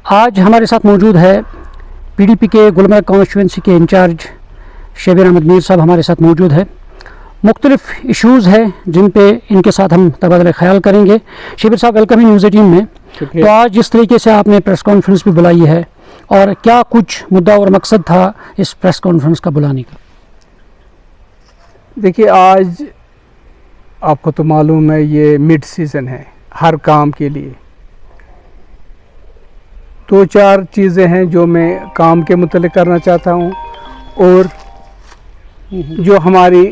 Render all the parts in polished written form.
آج ہمارے ساتھ موجود ہے پی ڈی پی کے گلمرگ کانسٹیچوئنسی کے انچارج شبیر احمد میر صاحب ہمارے ساتھ موجود ہے. مختلف ایشوز ہیں جن پہ ان کے ساتھ ہم تبادلہ خیال کریں گے. شبیر صاحب ویلکم ہے نیوز 18 میں. تو آج جس طریقے سے آپ نے پریس کانفرنس بھی بلائی ہے اور کیا کچھ مدعا اور مقصد تھا اس پریس کانفرنس کا بلانے کا؟ دیکھیے، آج آپ کو تو معلوم ہے یہ مڈ سیزن ہے ہر کام کے لیے. دو چار چیزیں ہیں جو میں کام کے متعلق کرنا چاہتا ہوں اور جو ہماری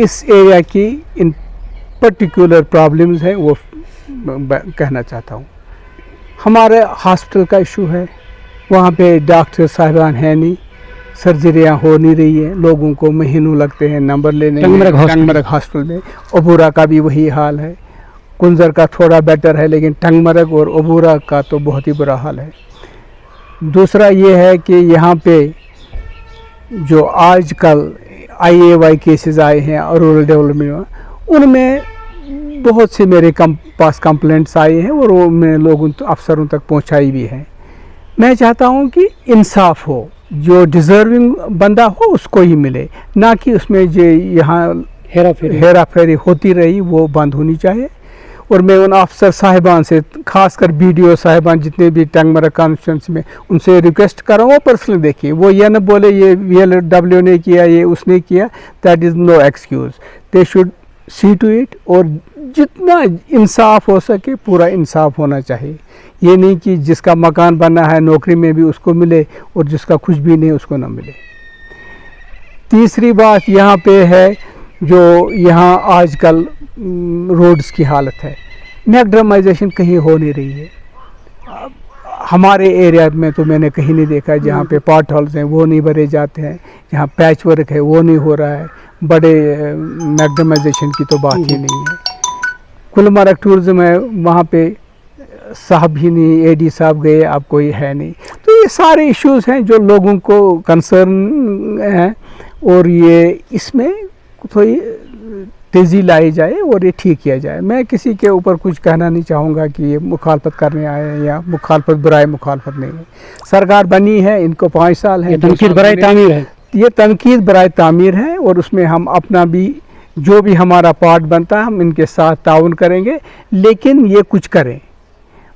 اس ایریا کی ان پرٹیکولر پرابلمز ہیں وہ کہنا چاہتا ہوں. ہمارے ہاسپٹل کا ایشو ہے، وہاں پہ ڈاکٹر صاحبان ہیں نہیں، سرجریاں ہو نہیں رہی ہیں، لوگوں کو مہینوں لگتے ہیں نمبر لینے میں. ٹنگمرگ ہاسپٹل میں عبورہ کا بھی وہی حال ہے. کنزر کا تھوڑا بیٹر ہے لیکن ٹنگمرگ اور عبورہ کا تو بہت ہی برا حال ہے. دوسرا یہ ہے کہ یہاں پہ جو آج کل آئی اے وائی کیسز آئے ہیں اور رورل ڈیولپمنٹ میں، ان میں بہت سے میرے پاس کمپلینٹس آئے ہیں اور وہ میں لوگوں افسروں تک پہنچائی بھی ہیں. میں چاہتا ہوں کہ انصاف ہو، جو ڈیزرونگ بندہ ہو اس کو ہی ملے، نہ کہ اس میں جو یہاں ہیرا پھیری ہوتی رہی وہ بند ہونی چاہیے. اور میں ان افسر صاحبان سے، خاص کر بی ڈی او صاحبان جتنے بھی ٹنگمرگ کانسٹیچوئنسی میں، ان سے ریکویسٹ کر رہا ہوں وہ پرسنلی دیکھیے. وہ یہ نہ بولے یہ وی ایل ڈبلیو نے کیا، یہ اس نے کیا. That is no excuse. They should see to it. اور جتنا انصاف ہو سکے پورا انصاف ہونا چاہیے. یہ نہیں کہ جس کا مکان بنا ہے نوکری میں بھی اس کو ملے اور جس کا کچھ بھی نہیں اس کو نہ ملے. تیسری بات یہاں پہ ہے جو یہاں آج کل روڈز کی حالت ہے، میکڈرمائزیشن کہیں ہو نہیں رہی ہے. ہمارے ایریا میں تو میں نے کہیں نہیں دیکھا جہاں پہ پاٹ ہولز ہیں وہ نہیں بھرے جاتے ہیں، جہاں پیچ ورک ہے وہ نہیں ہو رہا ہے. بڑے میکڈرمائزیشن کی تو بات ہی نہیں ہے. گلمرگ ٹورزم ہے، وہاں پہ صاحب ہی نہیں، اے ڈی صاحب گئے، اب کوئی ہے نہیں. تو یہ سارے ایشوز ہیں جو لوگوں کو کنسرن ہیں اور یہ اس میں تھوڑی تیزی لائی جائے اور یہ ٹھیک کیا جائے. میں کسی کے اوپر کچھ کہنا نہیں چاہوں گا کہ یہ مخالفت کرنے آئے ہیں یا مخالفت برائے مخالفت نہیں ہے. سرکار بنی ہے، ان کو 5 سال ہیں. تنقید برائے تعمیر ہے، یہ تنقید برائے تعمیر ہے اور اس میں ہم اپنا بھی جو بھی ہمارا پارٹ بنتا ہے ہم ان کے ساتھ تعاون کریں گے، لیکن یہ کچھ کریں.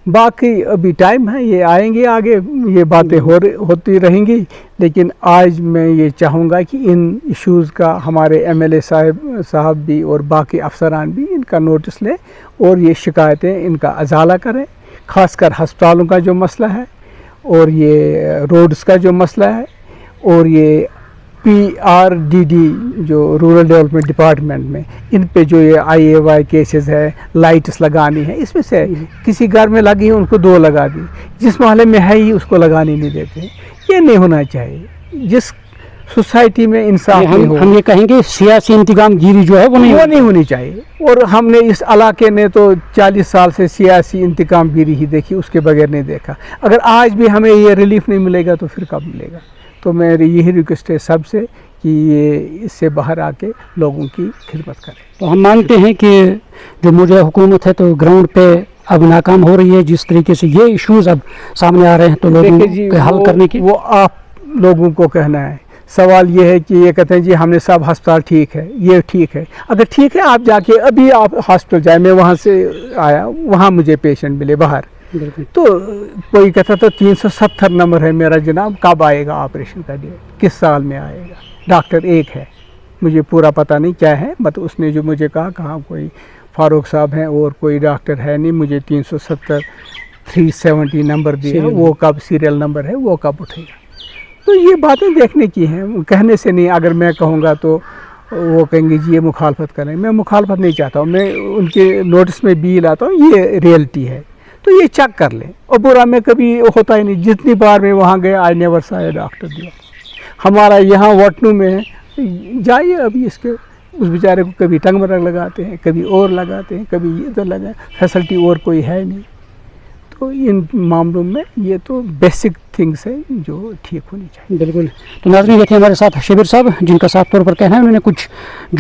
باقی ابھی ٹائم ہے، یہ آئیں گے آگے، یہ باتیں ہوتی رہیں گی. لیکن آج میں یہ چاہوں گا کہ ان ایشوز کا ہمارے ایم ایل اے صاحب بھی اور باقی افسران بھی ان کا نوٹس لیں اور یہ شکایتیں ان کا ازالہ کریں. خاص کر ہسپتالوں کا جو مسئلہ ہے اور یہ روڈز کا جو مسئلہ ہے اور یہ پی آر ڈی ڈی جو رورل ڈیولپمنٹ ڈپارٹمنٹ میں ان پہ جو یہ آئی اے وائی کیسز ہے، لائٹس لگانی ہے، اس میں سے کسی گھر میں لگی ہے ان کو 2 لگا دی، جس محلے میں ہے ہی اس کو لگانے نہیں دیتے. یہ نہیں ہونا چاہیے. جس سوسائٹی میں انصاف ہم یہ کہیں گے سیاسی انتقام گیری جو ہے وہ نہیں ہونی چاہیے. اور ہم نے اس علاقے نے تو 40 سال سے سیاسی انتقام گیری ہی دیکھی، اس کے بغیر نہیں دیکھا. اگر آج بھی ہمیں یہ ریلیف نہیں ملے گا تو پھر کب ملے گا؟ تو میری یہی ریکویسٹ ہے سب سے کہ یہ اس سے باہر آ کے لوگوں کی خدمت کریں. تو ہم مانتے ہیں کہ جو موجودہ حکومت ہے تو گراؤنڈ پہ اب ناکام ہو رہی ہے. جس طریقے سے یہ ایشوز اب سامنے آ رہے ہیں تو لوگوں کے حل کرنے کی وہ آپ لوگوں کو کہنا ہے. سوال یہ ہے کہ یہ کہتے ہیں جی ہم نے سب ہسپتال ٹھیک ہے، یہ ٹھیک ہے. اگر ٹھیک ہے آپ جا کے ابھی آپ ہاسپٹل جائیں. میں وہاں سے آیا، وہاں مجھے پیشنٹ ملے باہر، تو کوئی کہتا تھا 370 نمبر ہے میرا جناب، کب آئے گا آپریشن کا ڈیٹ، کس سال میں آئے گا؟ ڈاکٹر ایک ہے، مجھے پورا پتہ نہیں کیا ہے، مطلب اس نے جو مجھے کہا کوئی فاروق صاحب ہیں اور کوئی ڈاکٹر ہے نہیں، مجھے 370 370 نمبر دیا، وہ کب سیریل نمبر ہے وہ کب اٹھے گا؟ تو یہ باتیں دیکھنے کی ہیں، کہنے سے نہیں. اگر میں کہوں گا تو وہ کہیں گے جی یہ مخالفت کریں. میں مخالفت نہیں چاہتا ہوں، میں ان کے نوٹس میں بھی لاتا ہوں، یہ ریئلٹی ہے. تو یہ چیک کر لیں. عبورہ میں کبھی ہوتا ہی نہیں، جتنی بار میں وہاں گیا آئی نیور سا اے ڈاکٹر دیا. ہمارا یہاں وٹنو میں جائیے، ابھی اس بیچارے کو کبھی ٹنگمرگ لگاتے ہیں، کبھی اور لگاتے ہیں، کبھی ادھر لگا، فیسلٹی اور کوئی ہے نہیں. تو تو ان معاملوں میں یہ تو بیسک تھنگس ہیں جو ٹھیک ہونی چاہیے. بالکل. تو ناظرین دیکھیں ہمارے ساتھ شبیر صاحب جن کا صاف طور پر کہنا ہے انہوں نے کچھ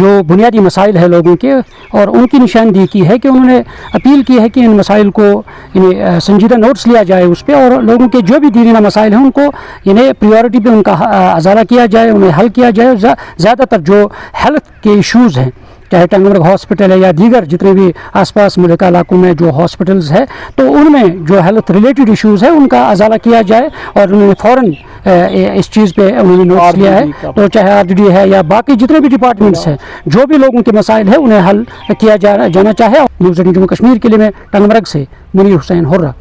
جو بنیادی مسائل ہے لوگوں کے اور ان کی نشاندہی کی ہے کہ انہوں نے اپیل کی ہے کہ ان مسائل کو یعنی سنجیدہ نوٹس لیا جائے اس پہ اور لوگوں کے جو بھی دیرینہ مسائل ہیں ان کو یعنی پریورٹی پہ ان کا ازالہ کیا جائے, انہیں حل کیا جائے. زیادہ تر جو ہیلتھ کے ایشوز ہیں چاہے ٹنگمرگ ہاسپٹل ہے یا دیگر جتنے بھی آس پاس ملکہ علاقوں میں جو ہاسپٹلز ہے تو ان میں جو ہیلتھ ریلیٹڈ ایشوز ہے ان کا ازالہ کیا جائے اور انہوں نے فوراً اس چیز پہ انہوں نے نوٹس لیا ہے. تو چاہے RDD ہے یا باقی جتنے بھی ڈپارٹمنٹس ہیں جو بھی لوگوں کے مسائل ہیں انہیں حل کیا جانا چاہے. نیوز 18 جموں کشمیر کے لیے میں ٹنگمرگ سے منیر حسین ہرہ.